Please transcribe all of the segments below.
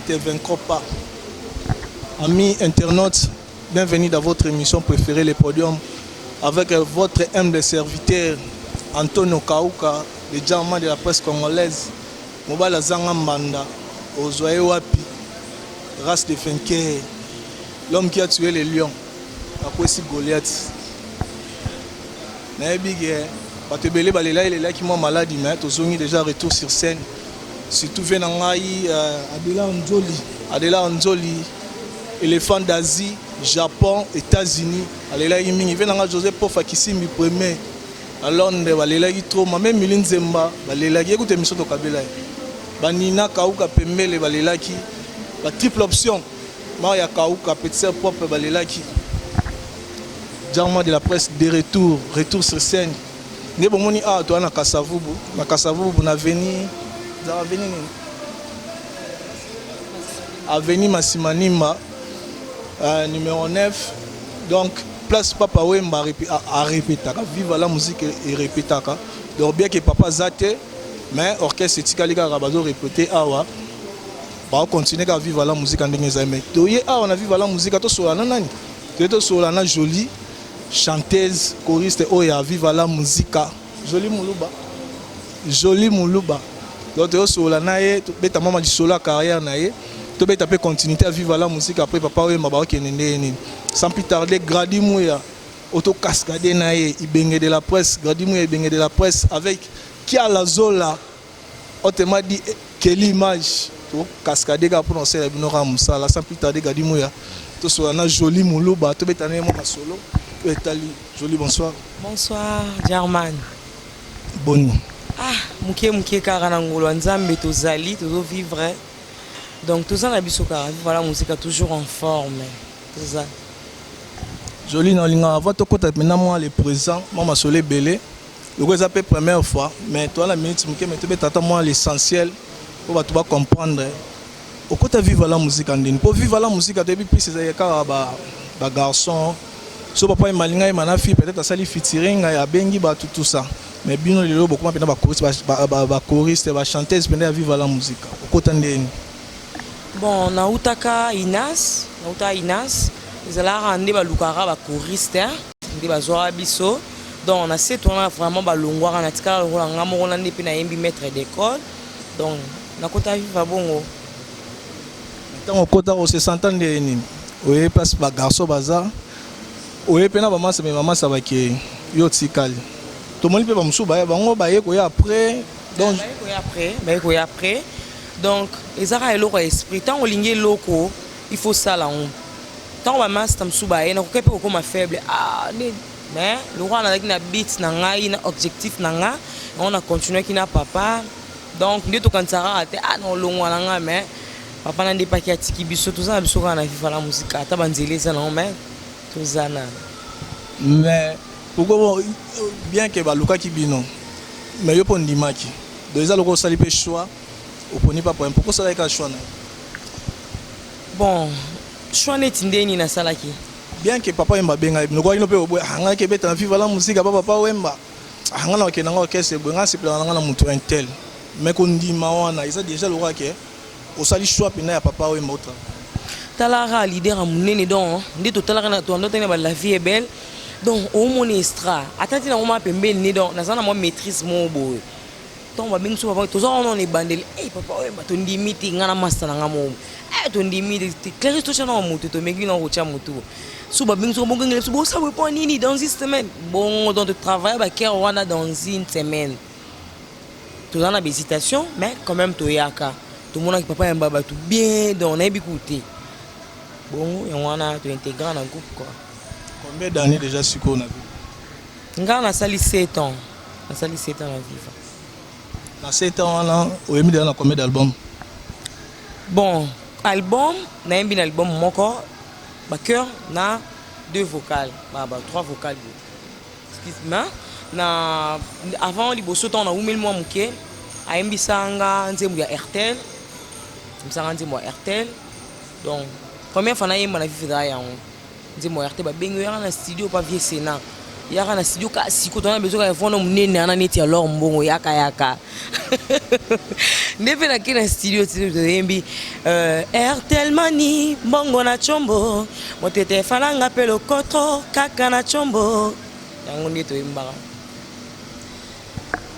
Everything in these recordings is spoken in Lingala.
te vaincront pas. Amis internautes, bienvenue dans votre émission préférée, le podium, avec votre humble serviteur, Antonio Kauka, le diamant de la presse congolaise, Mobala Zanga Mbanda, Ozoé Wapi, race de Fenke, l'homme qui a tué les lions, Akwesi Goliath. Batebele Balela, il est là qui m'a malade, mais Tozongi déjà retour sur scène. Surtout Venangaï, Adela Anzoli, éléphant d'Asie, Japon, États-Unis. Alela Yiming, Venanga Joseph Pofa Kisimi premier. À Londres, Balela Yitro, même Milin Zemba, Balela Yi, écoutez, Misso Tokabela. Banina Kauka Pemele, Balela Ki, la triple option. Maria Kauka, petit propre, Balela Ki. Diamant de la presse, de retour sur scène. Né bon moni a toi na Kasavubu na avenue Massimanimba numéro 9. Donc place Papa Wemba a répété vive la musique et répéta donc bien que papa zate mais orchestre Tikalika Rabazo répété awa ba continuer à vivre la musique en ndenge za mais toye a on a vivre la musique to so na nani to so na jolie chanteuse, choriste, oya, viva la musica. Jolie Moulouba. Donc, tu as la naïe, tu as maman du solo carrière naïe, tu as continuité à vivre la musique après papa ou mabao qui est sans plus tarder, Gradi Mouya, auto cascade naïe, Ibenge de la presse, Gradi Mouya, Ibenge de la presse, avec qui a la zola, on te m'a dit quelle image, tu cascade pour prononcer la binora Moussa, sans plus tarder, Gradi Mouya, tu as la jolie Moulouba, tu as mon solo. Joli, bonsoir. Bonsoir, German. Boni. Ah, mouké karanangolo, nzambe tozali, tozo vivre. Donc tout ça na biso kara, voilà musique toujours en forme. Tout ça. Joli na linga avant to kota maintenant moi le présent, moi solé belé. Le quoi ça peut première fois, mais toi la minute mouké mais tu peux t'attendre moi l'essentiel pour tu vas comprendre. Au côté vivre la musique en ligne. Pour vivre la musique depuis plus c'est kara ba garçon. So papa malinga mana fille peut-être ça li featuring ya bengi ba tout ça mais bino lelo beaucoup pena ba choriste ba chanteuse pena vivre la musique okota ndeni. Bon na utaka Inas zala rande ba lukara ba choriste ndi ba zoa biso donc on a cette on a vraiment ba longwa na tika la ngamo na ndi pena yembi maître d'école donc na kota vivre bongo tant okota o se s'entendre ni oye place ba garçon bazar. Oui, pena maman c'est maman ça va qui yo tikali. Tout le monde peut pas me souba bango ba ye ko après donc après donc ezara eloko esprit tant o lingi loko il faut ça là on tant maman c'est me souba na ko kepe ko ma faible mais le roi na na beat na ngai na objectif na nga on a continué qui na papa donc ndio to kansara ate non longwa na nga mais papa na ndi pa ki atiki biso tout ça biso kana vivre la musique ata banzele ça non mais mais pourquoi bien que baluka qui bino mais yo pon dimaki déjà le sali pe choix au poni pas pour pourquoi ça ka choix bon choix net ndeni na salaki bien que papa yemba benga no ko ino pe obo hanga ke beta vivre la musique papa wemba hanga na okena ngo kese bwenga siple na mutu intel mais ko ndima wana isa déjà le roi ke au sali choix pena ya papa wemba autre. Talara leader à mon donc ndi to talara na to ndotene la vie est belle donc au mon extra atati na mama pembe ni donc na sana moi maîtrise mon boy donc ba bingso ba to on est bandel papa ouais ba to ndi meeting ngana master na ngamo to ndi meeting clair to chana mutu to meki na ko cha mutu so ba bingso bon ngele so bo ça pas nini dans une semaine bon dans de travail ba ker wana dans une semaine to dans la hésitation mais quand même to yaka tout le monde qui papa yamba ba tout bien donc na bikuté. Bon, on a tout intégré dans le groupe quoi. Combien d'années déjà sur qu'on a vu? On a sali 7 ans. On a sali 7 ans à vivre. Dans 7 ans là, on a mis dans combien d'albums? Bon, album, on a mis un album encore. Ba cœur na 2 vocales, ba 3 vocales. Excuse-moi. Na avant liboso on a oumel moi muké. A mbisanga nzembu ya RTL. Mbisanga nzembu ya RTL. Donc première fois na yemba na vivre ya on dit moi RT ba bengo ya na studio pa vie Sénat ya na studio ka siko to na bezo ka fono munene ana neti alors mbongo yaka ndepe na kina studio toyembi Airtel Money bongo na chombo motete falanga pe lokoto kaka na chombo yango nde toyembaka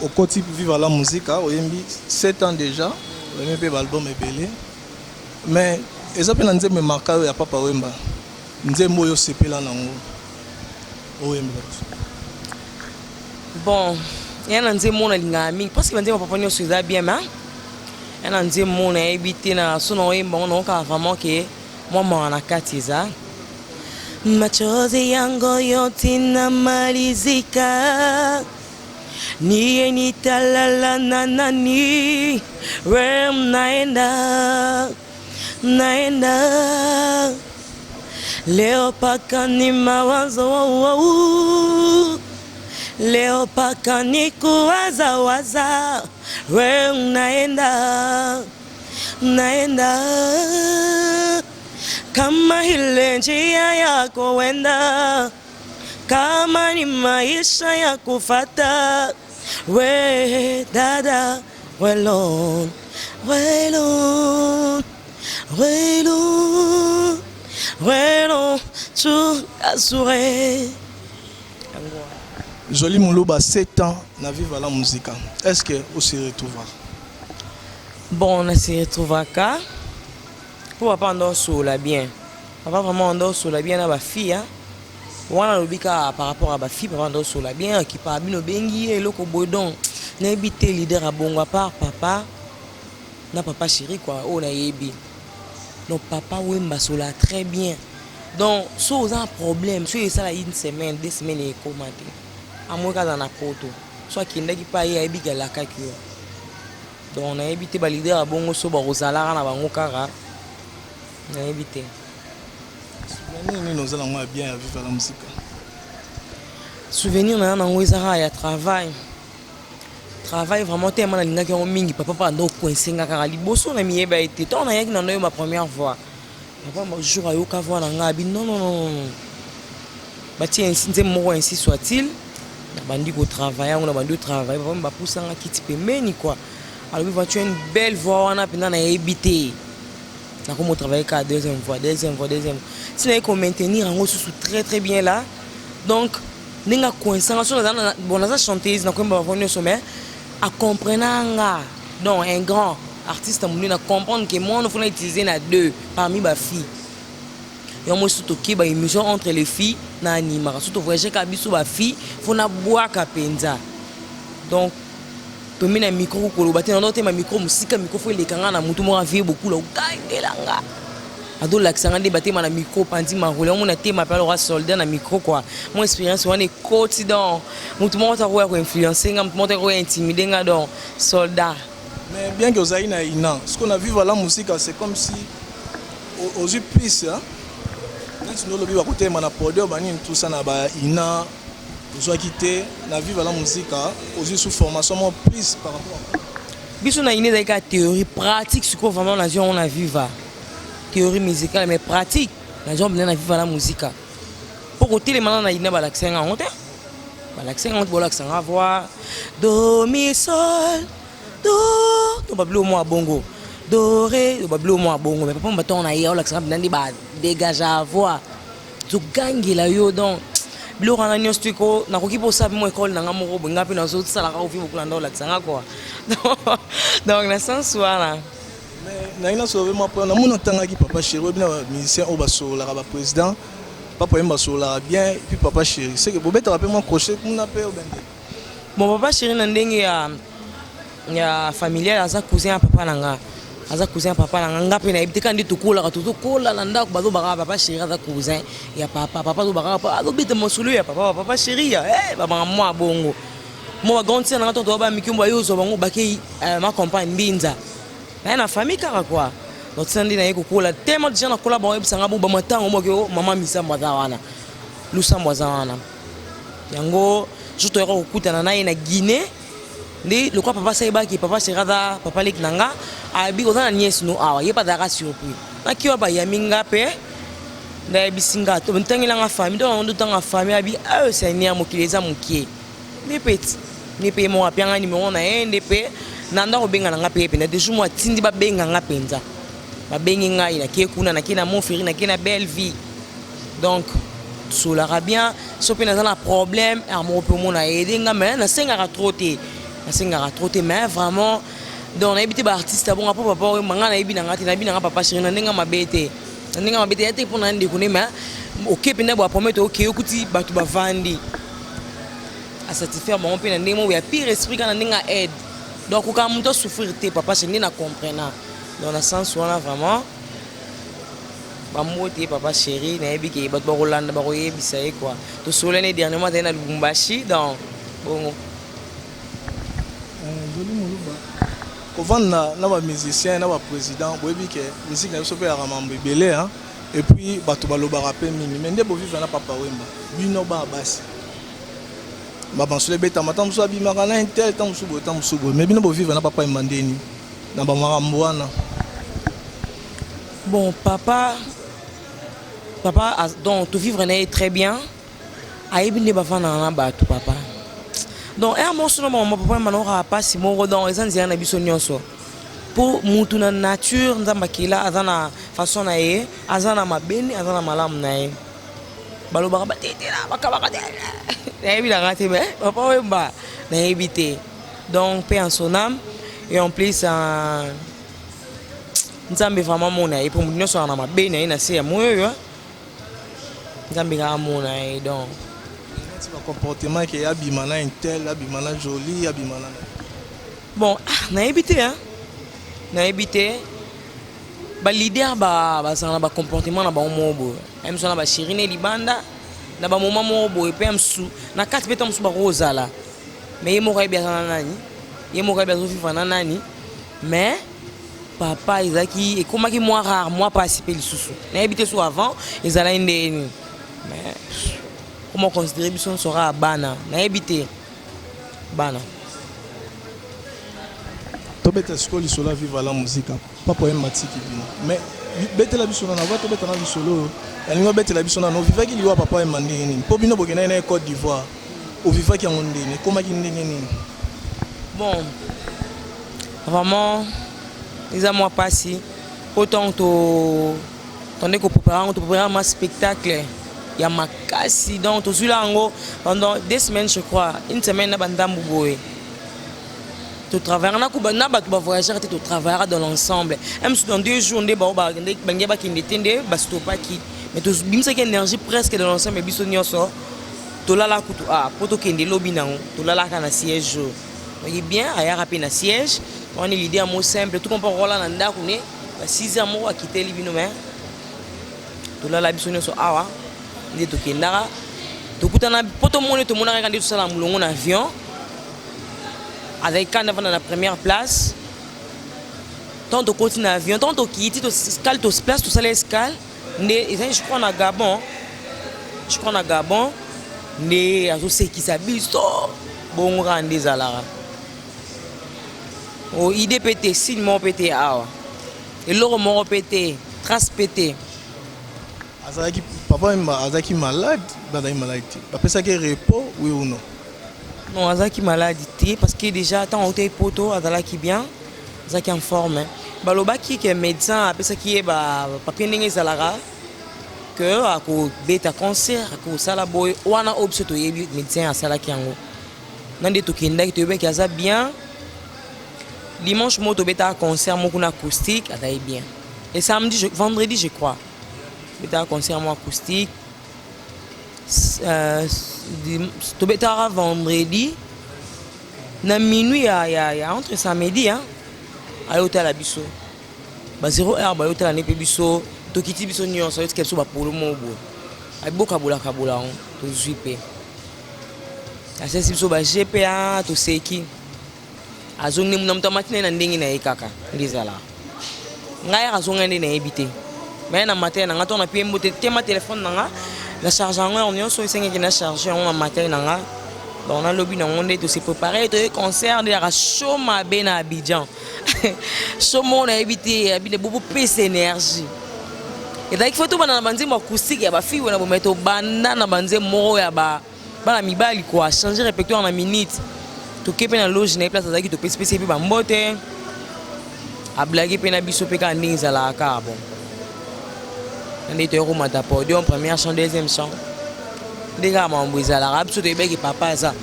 au côté vivre la musique oyembi 7 ans déjà oyembi pe album ebele mais eza pe na nzembo marka ya papa wemba nzembo oyo sepela nango oyembi bon yana nzembo na linga mingi parce que nzembo papa nyonso eza bien mais yana nzembo na yebi te na so na oyemba ngo naoka vraiment ke mwa mawa na kati eza machozi yango yote namalizika niye nitalala na nani we naenda leo paka ni mawazo leo paka ni kuwaza we naenda kama ile njia yako wenda kama ni maisha ya kufata we dada welon tu assuré Jolie Moulouba 7 ans na vivre la musique est-ce que vous se retrouvera bon on se retrouvera pour papa ndo sola bien papa vraiment ndo sola bien na ba fille wana lobika par rapport à ba fille papa ndo sola bien qui pa bino bengi eloko bodon na ebité leader a bongo à part papa na papa chéri quoi on a yebi donc papa wemba sola très bien donc so un problème so ça la une semaine 2 semaines et commenter à moi dans na poto soit qui ndaki pa yebi la kakio donc on a évité ba leader a bongo so ba rozala na bango kara na évité souvenir nous allons bien vivre la musique souvenir na ngo ezara ya travail vraiment tellement na linga ki mingi papa ndo coincinga kaka liboso na miyeba été tant na yaki na ndo ma première fois papa mo jour ayo ka voir na ngabi non bati ainsi moko ainsi soit-il na bandi ko travailler on a bandi travailler papa mba poussanga kiti pembeni quoi alors va tu une belle voix wana penda na éviter na comme travailler ka deuxième fois si na ko maintenir en sous très très bien là donc ninga coincinga so na bon na chanteuse na ko mba venir sommet à comprendre donc un grand artiste amuni na comprendre que moi on faut utiliser na deux parmi ba filles et moi surtout qui ba émission entre les filles na anima surtout voyager ka biso ba filles faut na boire ka penza donc to mina micro ko lobate na ndote ma micro musika micro faut lekanga na mutu mo avie beaucoup la gangelanga ado laksanga de batema na micro pandi marole on a tema pa le soldat na micro quoi mon expérience on est quotidien mutu mo ta ko influencer nga mutu mo ta ko intimider nga donc soldat mais bien que ozaï na ina ce qu'on a vu la musique c'est comme si aux plus hein quand nous le vivons à côté mana podium bani tout ça na ba ina ozo quitter na vivre la musique aux sous formation plus par rapport biso na ina ka théorie pratique ce qu'on vraiment la on a vivre théorie musicale mais pratique la jambe na vivre la musique pour côté les maintenant na ina ba l'accent en honte ba l'accent en honte ba l'accent à voix do mi sol do to ba bleu moi bongo do ré to ba bleu moi bongo mais papa mbaton na ya l'accent ndandi ba dégage à voix to gangi la yo donc bleu rana nyos tuko na ko kipo sabi mo école na ngamoko bonga pe na zo tsala ka ofi bokula ndo l'accent quoi donc na sens wana mais na sauvé ma prendre mon tanga qui papa chéri bien musicien au basso la ba président papa yemba so la bien et puis papa chéri c'est que bobeta rappelle moi crochet pour na pe au bende bon papa chéri na ndenge ya familial aza cousin ya papa nanga aza cousin ya papa nanga ngape na ebite kandi tukola ka tukola na ndako bazo baka papa chéri aza cousin ya papa zo baka papa azo bite mosulu ya papa chéri ya baba moi bongo moi grande sœur na tonto ba mikimbo yo zo bango baki ma compagne Mbinza na famille kaka quoi donc sandi na yeko kola tellement de gens na kola ba websanga bo ba matango mo ke mama misa mwaza wana lusa mwaza wana yango surtout yako kutana na na Guinée ndi le quoi papa saiba ki papa serada papa lek nanga abi ko na nièce no awa ye pas dara surpris na kiwa ba yaminga pe na bisinga to ntangela nga famille donc on tanga famille abi Seigneur mo kileza mokie ni petit ni pe mo apianga ni mo na ndp nanda ko benga nga pepe na toujours moi tindi ba benga nga penza ba bengi nga ina ke kuna na kina Montferry na kina Belle Vie donc solara bien so pe na un problème à mon peu mon aider nga mais na sengaka trotter mais vraiment donc na habité ba artiste bon papa papa manga na ibina ngati na bina nga papa chéri na ndenga mabete ate pour na ndeko ne mais OK pe na ba promettre OK okuti batu ba vandi à satisfaire mon pe na ndemo ya pire esprit kana ndenga aide donc quand on souffrir te papa chéri na comprendre dans le sens où on a vraiment bamote papa chéri na yebi ke bato ba Rolanda ba koyebisa ye quoi to solene dernièrement na Lubumbashi donc bon joli moluba kovanda na ba musicien na ba président boyebi ke musique na biso pe ya mambo ebele hein et puis bato balobaka pe mingi mais nde bo vivre na papa Wemba bino ba basi ba bansole beta matam so abimaka na intel tam subo mais bino bo vivre na papa Wemba ndeni na ba makambo wana. Bon papa donc tout vivre n'est très bien ayebi nde bafana na bato papa donc un morceau na mon papa manora pas si moko donc ezanzia na biso nyonso pour mutu na nature nzamba kila azana façon na ye azana mabeni azana malamu na ye balobaka batetela bakabaka na yebi na ngate mais papa Wemba na yebi te donc paix en son âme et en plus nzambe vraiment mona ye pour mutu nyonso na mabeni na ye na se ya moyo nzambe ka mona ye donc le comportement que ya bimana intel abimana joli abimana bon na évité hein na évité ba leader ba sana ba comportement na ba mobo même so na ba chirine libanda na ba moment mobo et puis msu na kati betam su ba rozala mais yemo ka bien na nani yemo ka bien vivre na nani mais papa izaki et comment qui moi rare moi participer le sous na évité so avant ils allaient ndeni mais comment considérer que son sera bana na habité bana to beta skoli sola vivre la musique papa Wemba matiki bino mais beta la biso na va to beta na bisolo elingo beta la biso na no vivaki liwa papa Wemba ndeni po bino bokena na Côte d'Ivoire o vivaki en ndeni comment ki ndeni nini bon vraiment les à moi passé autant to tandis que préparer un spectacle il y a ma casse donc tout là pendant 2 semaines je crois une semaine na bandambu boy tu travailles na kubana ba tu va voyager tu travailleras dans l'ensemble même dans 2 jours ndé ba bangeba ki ndetende ba stopa ki mais tu bimsa ki énergie presque dans l'ensemble biso nyonso to lala kutu poto kende lobi nango to lala kana siège voyez bien aya rapé na siège on est l'idée à mot simple tout comprend rola na ndako ne ba 6 heures mo akité libino mais to lala biso nyonso awa nde tokendaka tokutana po tomoni tomonaka nde tosala molongo na avion avec quand avant la première place tant tokoti na avion tant tokiti toscale place tosala escale nde ezali je crois na Gabon nde azosekisa biso bongo kaka nde ezalaka o ide pe te signe moko pe te awa eloko moko pe te trace pe te azaki papa Wemba azaki malade après ça que repos oui ou non non azaki malade parce que déjà tant hôtel poto azalaki bien azaki en forme balobaki que médecin après ça qui est ba papier ndenge ezalaka que ako beta cancer ako sala boy wana option to yebi médecin asalaki yango nande tokendaki toyebaki aza bien dimanche moto beta concert moko na acoustique azali bien et vendredi je crois beta concert mo acoustique to beta vendredi na minuit ya entre samedi hein ayota la biso ba 0 heure ba yota la nepe biso to kiti biso nyonso est-ce qu'elle so ba polo mobo ay boka bola on to zuipe asesi biso ba GPA to seki azongi mna mta matina na ndenge na ekaka ndizala ngai azonga ndenge na ebité mais na matin nga to na pie mbote tema téléphone nga la charge en on nyonso esengi ki na charger on matin nga donc na lobby na onde to se préparer to concert de la show ma ben à Abidjan show mon na ebité abile bobo pese énergie et donc faut to bana banze mo acoustique ya ba fille na bo meto banda na banze moro ya ba bana mibali quoi changer répertoire na minute toke mpe na loge na ye place azalaki topesipesi mpe bambote ablaki mpe na biso mpe kaka ndenge ezalaka kaka bon nde toyekomata podium première chant deuxième chant nde kaka mambo ezalaka biso toyebaki papa aza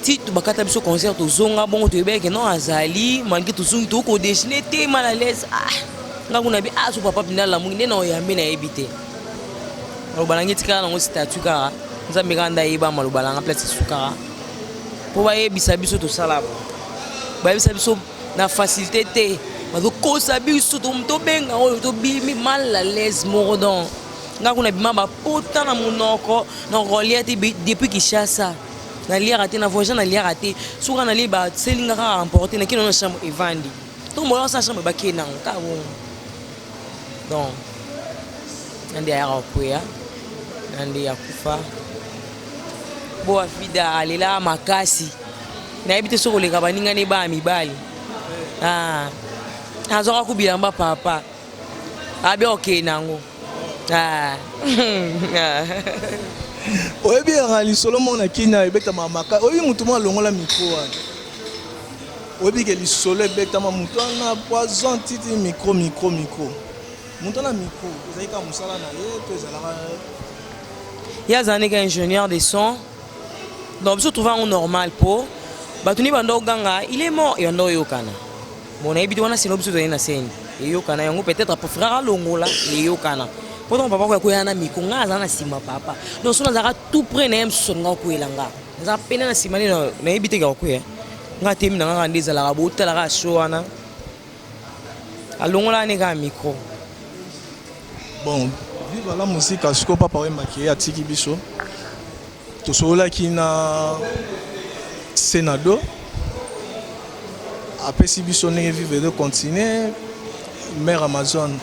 ti bakata biso concert tozonga bongo toyebaki non azali malgré tozongi tokodesine te mal à l'aise nga kuna bi so papa mpina lamungi nde na oyambe nayebi te maloba nange etikala nango statut kaka nzambe kaka nde ayeba maloba nanga place esukaka mpo bayebisa biso tosala bayebisa biso na facilité te bazokosa biso tobenga oyo tobimi mal à l'aise moko donc nga kuna bima bapota na monoko na kolia te depuis Kinshasa naliaka te na voyage naliaka te soka nalie baselinga kaka emporte na kino na chambre evandi to mola sa chambre bakee nango kaka bongo donc nande ayaka kokwea nande yakufa bo afida alela makasi nayebi te soki oleka baningani baya mibali azwaka kubilamba papa abi okee nango oyebi yaka lisolo moko na kina ebetama makasi oyebi mutu mo alongola mikro wana oyebi ke lisolo ebetama mutu wana poison titi mikro mutu na mikro ezali kaka mosala na ye to ezalaka ye azalaki ingénieur de son donc biso trouva yango normal mpo bato ni banda oganga il est mort yanda oyokana bon nayebi te wana seno biso tozali na seni eyokana yango peut-être apofrère alongola eyokana mpo ntango papa koya koyana miko nga aza na nsima papa donc so nazalaka tout près na ye mosusu nga koyela nga nazalaka pene na nsima nde nayebi te kaka koya nga temi na ngaka nde ezalaka botalaka show wana alongola ane kaka micro bon viva la musique sikoyo papa oyembaki ye atiki biso tosololaki na senado apesi biso ndenge vivre de continuer mare Amazon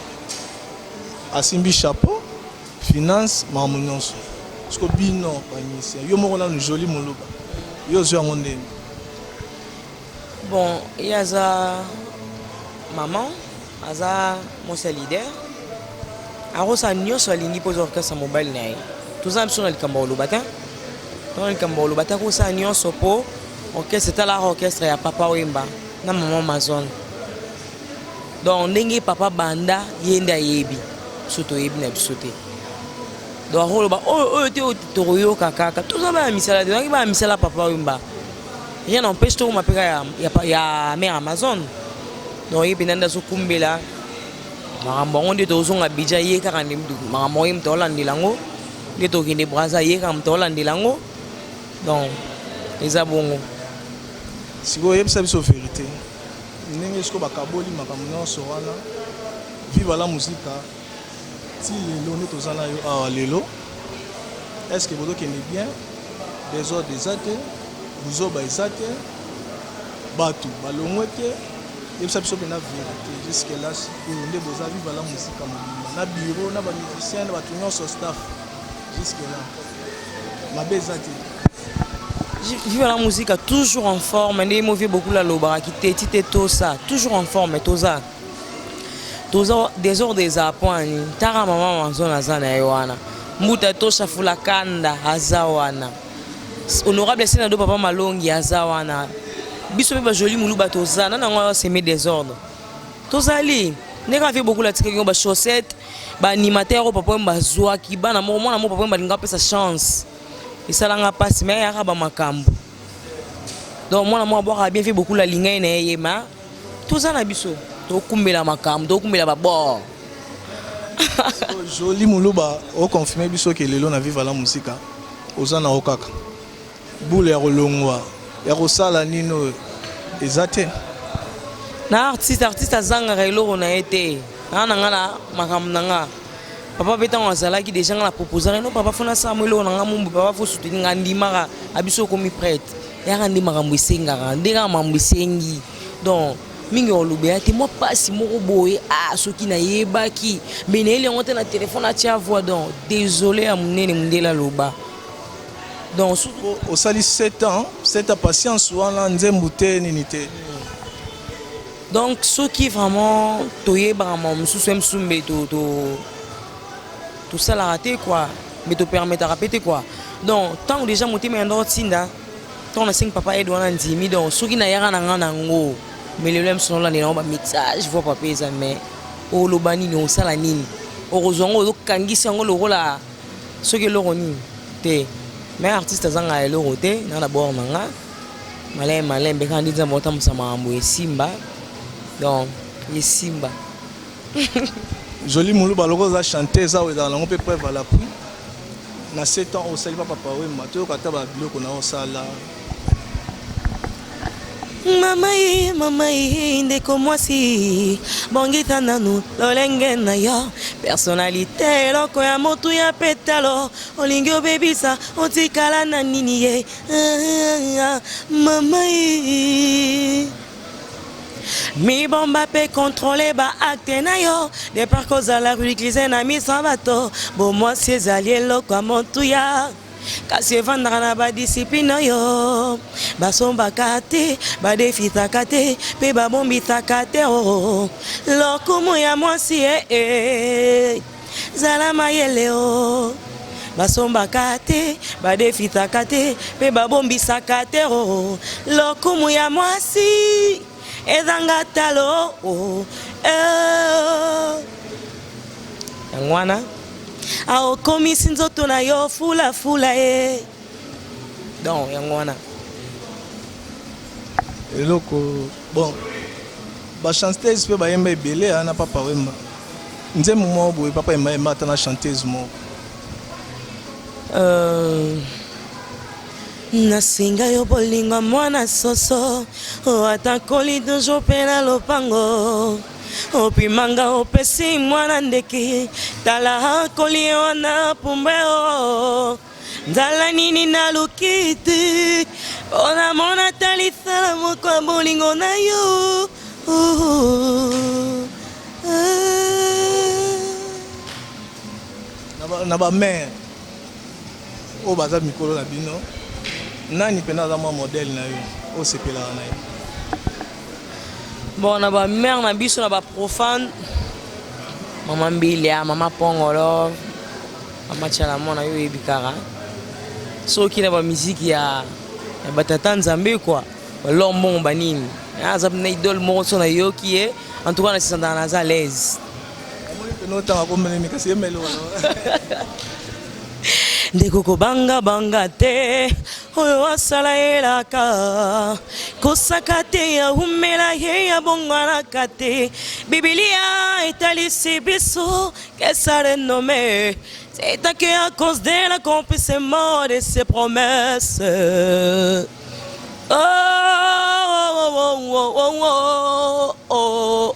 asimbi chapeau finance makambo nyonso siko bino bamisien yo moko nanu joli moloba yo ozwi yango ndenge bon ye aza maman aza mwasi ya leader akosala nyonso alingi mpo eza orchestre mobile na ye toza na biso na likambo ya koloba te tona likambo ya koloba te akosala nyonso mpo orchestre etalaka orchestre ya papa Wemba na mama Amazon donc ndenge papa banda ye nde ayebi biso toyebi na biso te donc akoloba oyo te tokoyoka kaka toza baya misala te toki baya misala papa Wemba rien n'empêche tokoma mpe kaka ya mare Amazon donc ye mpenza nde azokumbela makambo yango nde tozonga bija ye kaka nde makambo oyo moto olandela yango nde tokende Braza ye kaka moto olandela yango donc eza bongo sikoyo oyebisa biso vérité ndenge sikoyo bakaboli makambo nyonso wana viva la muzika ti lelo nde toza na yo awa lelo est-ce que bozokende bien desordre eza te buzoba eza te bato balongwe te yebisa biso mpena vérité jusque là oyo nde boza viva la muzika mobimba na bureau na bamusicien na bato nyonso staff jusque là mabe eza te viva la musique toujours en forme nde movie beaucoup la lobaki te tite to ça toujours en forme toza désordre eza point tara mama Amazon aza na ye wana mbuta tosha fula kanda aza wana honorable senado papa Malongi aza wana biso mpe bajoli muluba toza na nango seme désordre tozali ndenge afi beaucoup la tikaki bachaussette baanimateur oyo papa Wemba azwaki bana moko mwana moko papa Wemba alinga apesa chance esalanga mpasi me ayaka bamakambo donc mwana moko abwaka bien fi beaucoup la linga ye na ye yema toza na biso tokumbela makambo tokumbela babor joli muluba okonfirme biso ke lelo na viva la musika oza na okaka bule ya kolongwa ya kosala nino eza te na artiste azangaka eloko na ye te naa na nga na makambo na nga papa mpe ntango azalaki deja nga na proposaka no papa fona asala mo eloko na nga mombu papa fo soutenir nga ndimaka abiso okomi prête yaka nde makambo esengaka nde kaka makambo esengi donc mingi olobeya te mwa pasi moko boye soki nayebaki me nayeli yango te na telefone atia voix donc désolé ya monene mondele aloba donc osali 7 ans patience wana nzembo te nini te donc soki vraiment toyebaka ma mosusu mosusu mbe tosalaka te quoi me topermetaka pe te quoi donc ntango déjà motema yanda otinda on a 5 papa aide wana ndimi donc soki na yaka na nga nango mais le lem son là ni na ba mixage vois papa ça mais o lo bani no sala nini o rozongo o kangisa ngo lo rola soki lo roni te mais artiste zanga elo rote na na bord manga malin be kandi za mota musama ambo simba donc ye simba joli moulou baloko za chanter ça dans la on peut preuve à l'appui na 7 ans au saliba papa we mato kata ba biloko na osala Mama ndeko mwasi bongita nanu lolenge na yo personnalité loko ya motu ya petalo olingi obebisa otikala na nini ye mama mi bomba pe contrôler ba acte na yo de par cause à la rue glissé na mi sabato bo moi ces alliés loko ya motu ya kasi vandra na ba discipline yo basomba kate ba defita kate pe ba bombita kate oh loko moya mwasi zala mayele oh basomba kate ba defita kate pe ba bombisa kate oh loko moya mwasi ezanga talo oh ngwana ao komisi nzoto na yo fula donc yango wana eloko bon ba chanteuse pe ba yemba ebele ana papa wemba nzembo mo boye papa yemba ata na chanteuse mo nasinga yo bolingo mwana soso atakoli toujours pe na lopango opimanga opesi mwana ndeki tala koli wana pumbeo nzala nini na lukiti ona mona talisala moko ya bolingo na yo na ba mère o baza mikolo na bino nani pena aza mwa modèle na yo osepelaka na yo bon na ba mère na biso na ba profane mama Mbilia mama Pongolo mama Chalamo na yo ebikara soki na ba musique ya batata nzambe quoi lombo banini aza na idole mo so na yo qui est en tout cas na sisanda na za l'aise amoni peno tanga ko mene kasi emelo ndeko kobanga te oyo asala elaka kosaka te ya humela ye ya bongwanaka te Biblia etalisi biso que ça renommé c'est à cause de l'accomplissement de ses promesses oh oh oh oh oh oh oh.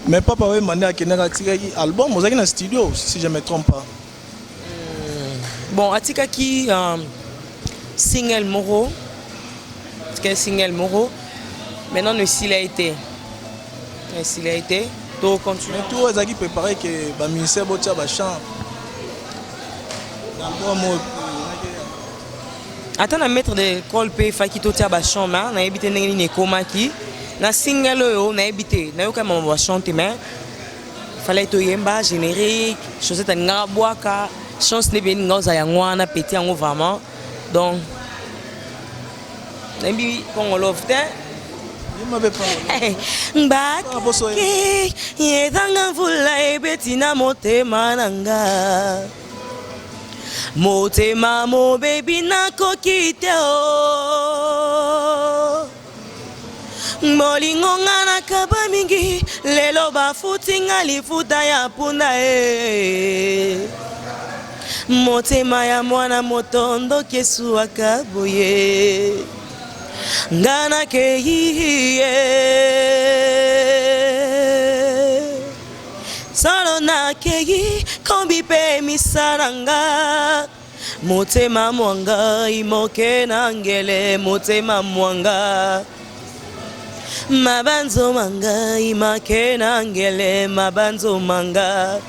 Mais papa oui mandé à Kenera Tikaki album vous avez dans studio si je me trompe pas. Bon Atikaki single Moro. Quel single Moro. Maintenant le style a été. Le style a été. Tout continue. Mais tout ezaki préparé que ba ministère botia ba chant. L'album attends na maître de Colpe Fakito tia ba chant na ebité ndenge ni komaki. Na single yo na ebité na yo kama ba chanter mais fallait to yemba générique chaussette nga boaka chance ne bien ngoza ya ngwana petit yango vraiment donc nembi Pongolo te mbaki yezanga mvula ebeti na motema nanga motema mo baby nakoki te o molingo nga nakaba mingi lelo bafuti nga lifuta ya punda motema ya mwana motondo kesuaka boye nga nakei solo nakei kombi pe misaranga motema mwanga imoke na ngele motema mwanga mabanzo manga imake na ngele mabanzo manga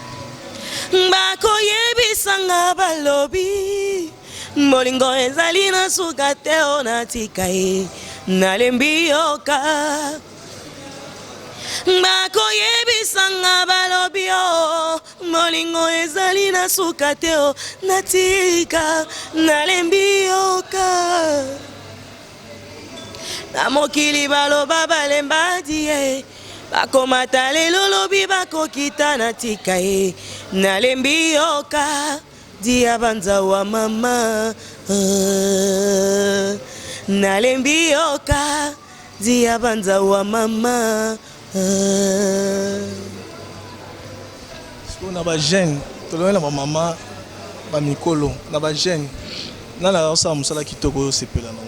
bako yebisanga balobi molingo ezali na suka te onatika ye nalembi yoka bakoyebisanga balobi o molingo ezali na suka te o natika nalembi yoka na mokili baloba balemba die bakomata lelo lobi bakokita natika ye nalembi yoka dia banza wa mama nalembi yoka dia banza wa mama na ba jeune tolona ba mama ba mikolo na ba jeune na la osa musala kitoko sepela na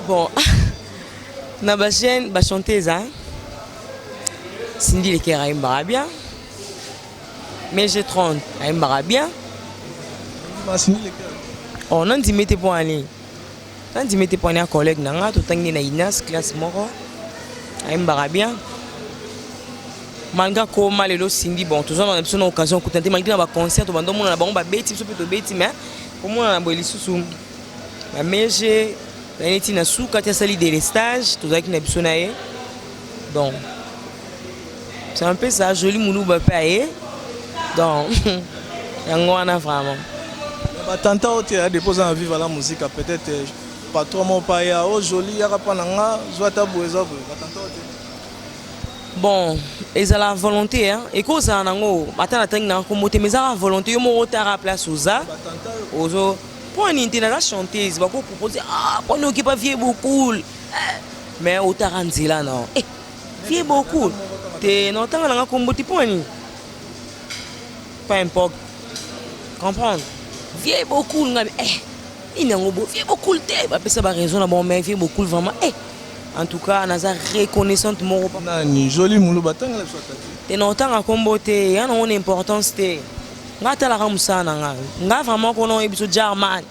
bon na ba jeune ba chanteuse Cindy Lekera imbara bien mais j'ai 30 imbara bien oh non dis mettez pour aller quand dis mettez pour un collègue nanga tout tangi na Inas classe moko imbara bien malgré comment les autres Cindy bon toujours on a besoin d'occasion de tenter malgré na concert to bando mona na bango ba beti so peut beti mais pour moi na boeli susu mais j'ai neti na suka tia sali des stages tout ça qui na besoin na ye donc c'est un peu ça joli muluba paye donc yango wana vraiment ba tanta ote a déposer en vivre la musique peut-être pas trop mon paye o joli ya kapana nga zwata boeza ba tanta ote bon ils ont la volonté hein et cause nango atana tangi na ko moté mais la volonté yo mo tara place oza ozo pour une la chanteuse ba ko proposer pour nous qui pas vieux beaucoup mais au taranzila non vieux beaucoup te non tanga na ko mboti pour ni pas importe comprendre vieux beaucoup nga il n'a pas vieux beaucoup te ba pesa ba raison na bon mais vieux beaucoup vraiment en tout cas naza reconnaissante mon repas nani joli mulu batanga la swata te non tanga kombo te ya non importance te nga tala ka musana nga vraiment ko non ebiso German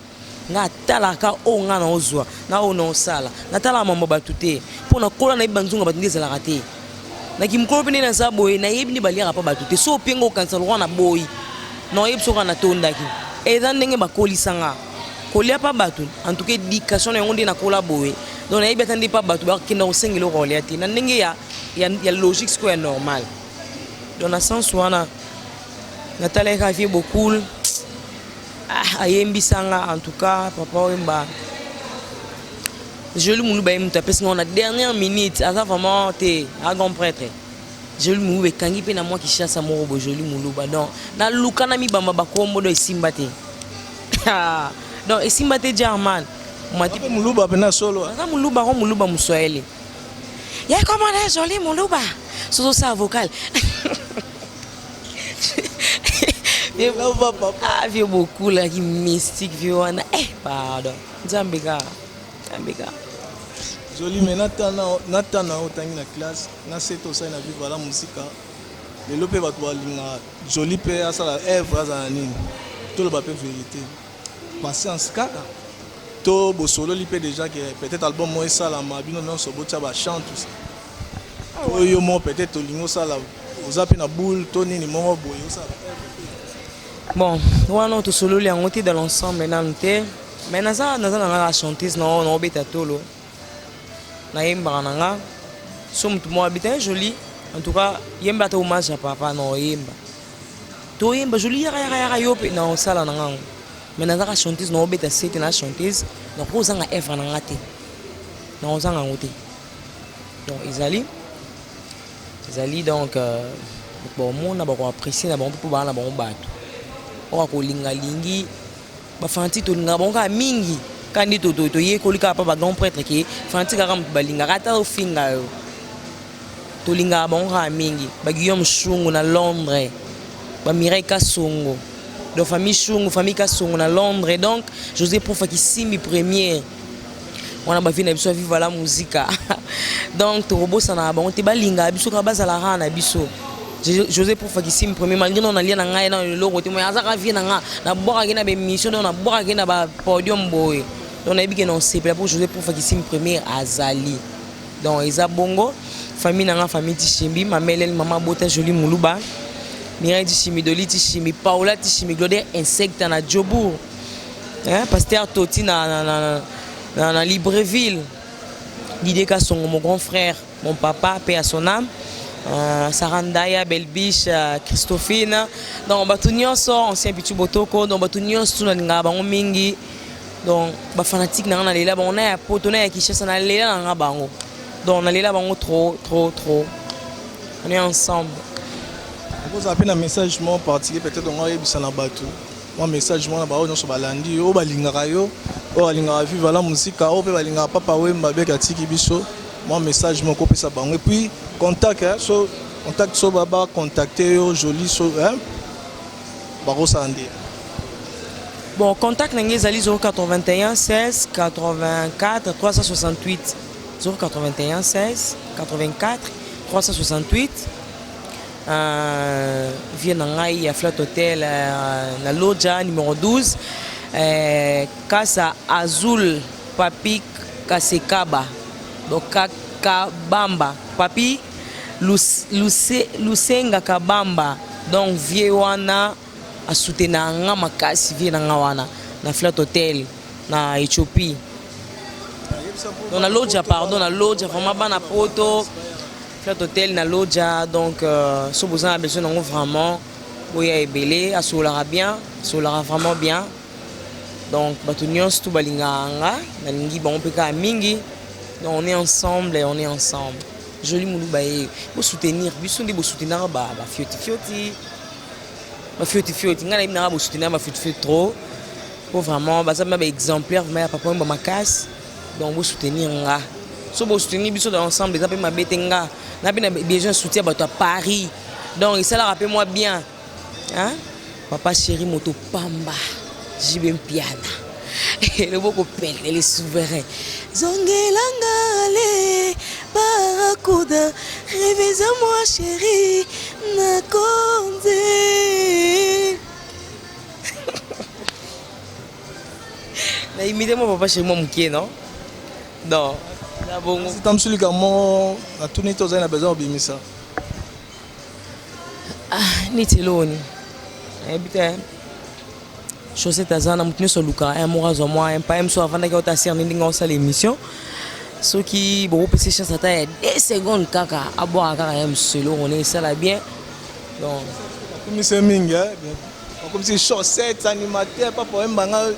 nga tala ka o nga na ozwa na o no sala na tala mambo batute pona kola na ibanzunga batindeza la raté na kimkolo pene na zaboy na yebi ni balia pa batute so pengo cancel wana boy non yebso kana tondaki eza ndenge bakolisanga kolia pa batu en tout cas éducation na ngonde na kola boy donc na yebi atandi pa batu ba kenda osengelo kolia ti na ndenge ya logique quoi normal dans le sens wana Nathalie a fait beaucoup ayembi sanga en tout cas papa wemba je lui moulou ba yemta parce qu'on a dernière minute ça vraiment te à grand prêtre je lui moulou be kangi pe na moi qui chasse à morobo je lui moulou ba donc na lukana mi bamba ba kombo do esimbate donc esimbate German mati mouluba pena solo na mouluba muswahili ya comment est joli mouluba so ça vocal ah vieux beaucoup là qui mystique vieux wana pardon Zambika joli mais natana otangi na classe na seto ça na vivre la musique le lope ba to linga joli pe asala œuvre za nini tout le bape vérité patience kaka to bo solo li pe déjà que peut-être album moi ça la mabino non so botia ba chante tout ça yo mo peut-être lingo ça la ozapi na boule to nini mo boyo ça bon wana to solo li angote dans l'ensemble maintenant te mais naza na chanteuse no beta tolo na yemba nanga somme tout moi habiter joli en tout cas yemba to hommage à papa no yemba to yemba joli ya yope na sala nanga mais naza chanteuse no beta sete na chanteuse na ko zanga effort nanga te na zanga ngote donc izali donc bon mon ba ko apprécier na bon pour ba na bon bato o ko linga lingi ba fanti to linga bon ka mingi kandi to ye ko lika pa ba grand prêtre ki fanti ka ram ba linga kata o finga yo to linga bon ka mingi ba Guillaume Shungu na Londres ba Mireille Kasongo de famille Shungu famille Kasongo na Londres donc José Profa qui simi premier on a ba vina biso vivre la musique donc to robo sana ba on te ba linga biso ka bazala rana biso José Profa qui sim premier malgré on a lien na ngai na le logo te mo azaka vie na nga na boka ki na be mission na boka ki na ba podium boy donc na biki non c'est pour José Profa qui sim premier azali donc eza bongo famille na nga famille Tishimbi mamelel mama bota joli muluba Mireille Tishimbi Doli Tishimbi Paola Tishimbi Glode insecte na Djobour pasteur Toti na Libreville Didier Kassongo, mon grand frère, mon papa, paix à son âme. Sarandaya, Belbiche, Christophine. Donc, Batunion sort, ancien Pichu Botoko. Donc, Batunion sort, on mingi. Donc, les fanatiques, on a là, on a un pote, on a qui cherche, on a là, on a bango. Donc, on a là, on trop. On est ensemble. Vous avez un message particulier, peut-être on a eu un bateau. Mon message, moi, on a balandi, on a lingarayo, on a lingara vivre la musique, on a lingara papa wemba avec atiki biso. Mon message, mon copie ça bango. Et puis contact, contact so baba, contacter joli so, baro sandi. Bon, contact Nangezali 081 16 84 368. 081 16 84 368. Vient à Flat Hotel, la Loja numéro 12. Casa Azul Papi Kasekaba. Donc Kabamba. Papi Lusenga Kabamba. Donc Viewana a soutenu Makasi Vienna na Flat Hotel na Éthiopie. Donc la Loja, pardon, la Loja, vraiment ban à poto. Flat Hotel na Loja, donc si vous avez besoin d'un vraiment, vous y belé, à solara bien, solara vraiment bien. Donc batunions tout balinganga, nalingi bon peka mingi. Donc on est ensemble et on est ensemble. Joli moulou baye, vous soutenir, vous soutenir ba fioti, ngana ibna vous soutenir ba fioti trop. Pour vraiment, ça m'a exemplaire, mais papa m'a casse. Donc vous soutenir nga. Si vous soutenez biso ensemble, les appels ma betenga. N'a pas besoin de soutien à Paris. Donc ça la rappelle moi bien. Hein? Papa chéri moto pamba. Jibem piana. Le beau copain, elle est souverain. Zongelangale, barakuda, réveille moi chéri, nakonde. Na imité mon papa chez moi mouké, non? Non. C'est un monsieur qui a tourné tous les besoin de ça. Ah, ni teloni. Habite. Chaussette azana mutne so luka, un mois au mois, un pas so avant que ta sœur n'inga on sale émission. Ce qui bon peut se chance à 2 secondes kaka à boire kaka un solo, on est ça là bien. Donc comme c'est minga, comme si chaussette animateur pas pour un banga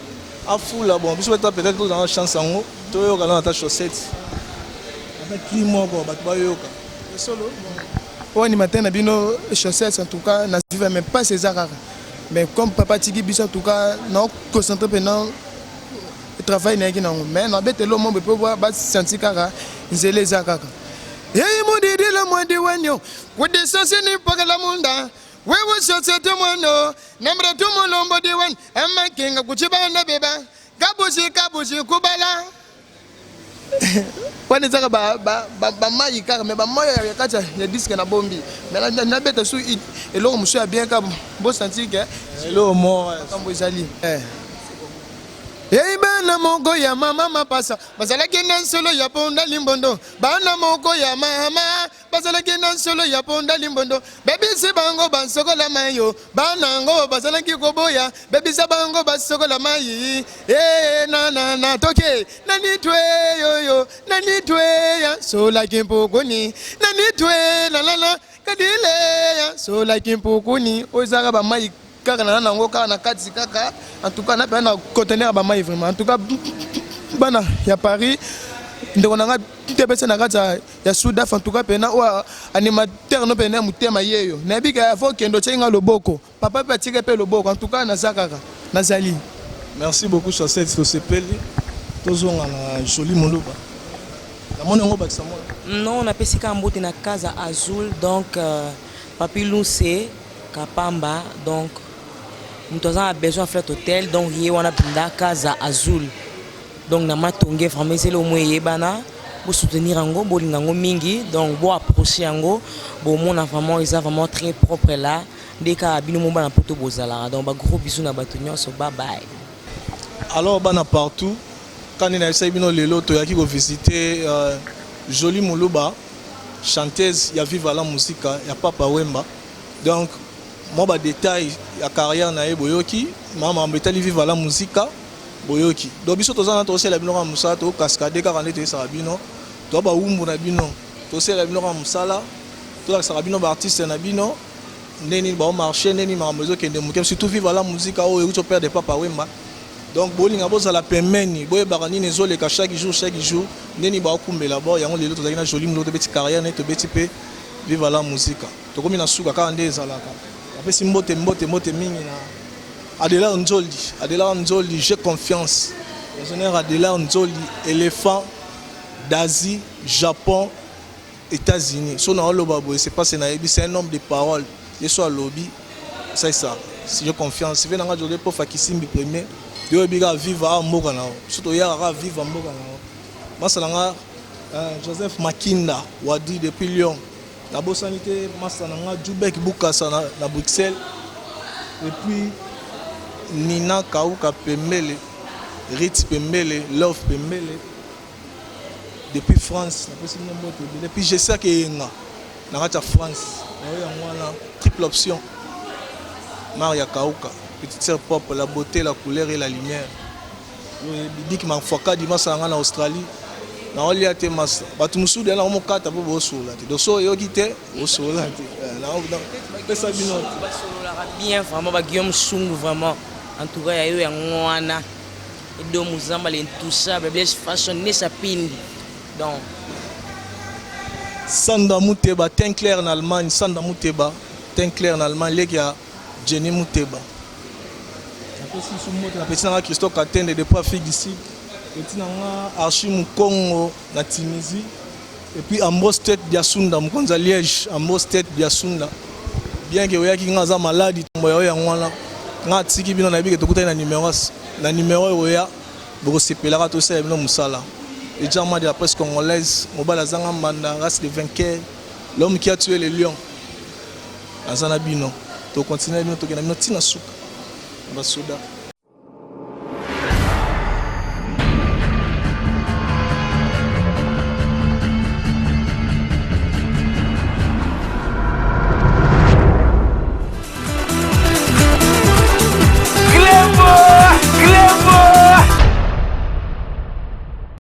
à fou là bon, puisque peut-être dans la chance en haut, toi au galon ta chaussette. Climat quoi, bah yoka. Solo. On animateur na bino chaussettes en tout cas, na vivre même pas ces arts. Mais comme papa Tiki Biso en tout cas, non concentré pendant le travail n'est pas mais non bête l'homme on peut voir bas sentir kara, ils les akaka. Hey mon didi le moins de wanyo, ou des sens ni pas la munda. We was so set mono, number 2 molombo de wan, and my king of Kuchiba and the beba, Kabushi Kubala. When it's about Mayika, mais Maya Kacha, the disc and a bombi. Mais la bête sous it, et l'homme monsieur bien comme Boss Antique, hello, more comme vous allez. Hey bana moko ya mama pasa basala kenan solo ya ponda limbondo bana moko ya mama basala kenan solo ya ponda limbondo baby se bango bansoko la mayo bana ngo basala ki koboya baby se bango basoko la mayi na toke na nitwe yo na nitwe ya so la kimpokoni na nitwe la kadile ya so la kimpokoni ozaka ba mayi kaka na nango kaka na kati kaka en tout cas na pe na conteneur ba mai vraiment en tout cas bana ya Paris ndeko nanga tebese na kati ya Soudaf en tout cas pe na animateur no pe na mutema yeyo na bika faut kendo tchenga loboko papa pe tike pe loboko en tout cas na zakaka na zali. Merci beaucoup Chaussette to sepeli tozonga na joli moloba la mona ngo bakisa mona non on a pesika mbote na Casa Azul donc Papi Luce Kapamba donc nous avons besoin de Flat Hotel donc il y a une Casa Azul donc na matonge vraiment c'est le moyen bana pour soutenir ango bolingango mingi donc pour approcher ango bon mon vraiment ils sont vraiment très propre là dès que bino mon bana poto bozala donc ba gros bisous na batonyo so bye bye. Alors bana partout quand il a essayé bino lelo to yaki ko visiter Joli Muluba chanteuse ya vive la musique ya Papa Wemba donc moi ba détail ya carrière na boyoki mama mbetali vive la musique boyoki donc biso tozana to sela bino ka musa to cascade ka rande te sa bino to ba umbu na bino to sela bino ka musala to la sarabino ba artiste na bino neni ba marché neni ma maison kende mukem surtout vivre la musique o e to perdre papa wemba donc bolinga boza la pemeni boye bakani nezoleka chaque jour neni ba kumbela bo yango lelo to zakina joli mlo to beti carrière ne to beti pe vivre la musique to komi na suka ka nde ezalaka apesi mbote mingi na Adela Nzoli, j'ai confiance. Ingénieur Adela Nzoli, éléphant d'Asie, Japon, États-Unis. C'est un homme de parole. Je suis à lobby. C'est ça. Si j'ai confiance, si je suis pour Fakisimbi premier, je vais vivre à Mogana. Surtout, je vais vivre à Mogana. Joseph Makinda, Wadi depuis Lyon. La bonne sanité, je Djoubek Boukassa à Bruxelles. Et puis, Nina Kauka Pemele, Ritz Pemele, Love Pemele, depuis France, depuis je sais que y a France, triple option, Maria Kauka, petite sœur pop, la beauté, la couleur et la lumière. Je dis que ma foka dimanche en Australie, na oli ate masa, batu musude na omokata po bosola te, doso yo kite, bosola te, na pesa bino basola bien vraiment ba Guillaume Sungu vraiment. En tout cas, il y a eu un et donc nous avons tout ça, mais façonné sa pindi. Donc, Sanda Mouteba, teint clair en Allemagne, Sanda Mouteba, teint clair en Allemagne, les gars, Jenny Mouteba. Après, Christophe Katende, depuis Afrique d'ici, Archim Congo, na Tunisie, et puis Ambos Tête Biasunda, Mkonza Liège, Ambos Tête Biasunda. Bien que vous ayez un malade, vous avez un nga tiki bino na bike tokuta na numéro oya boko sepelaka to sala bino musala et jama de la presse congolaise mobala zanga manda race de vainqueur l'homme qui a tué les lions azana bino to continuer bino to kena bino tina suka basoda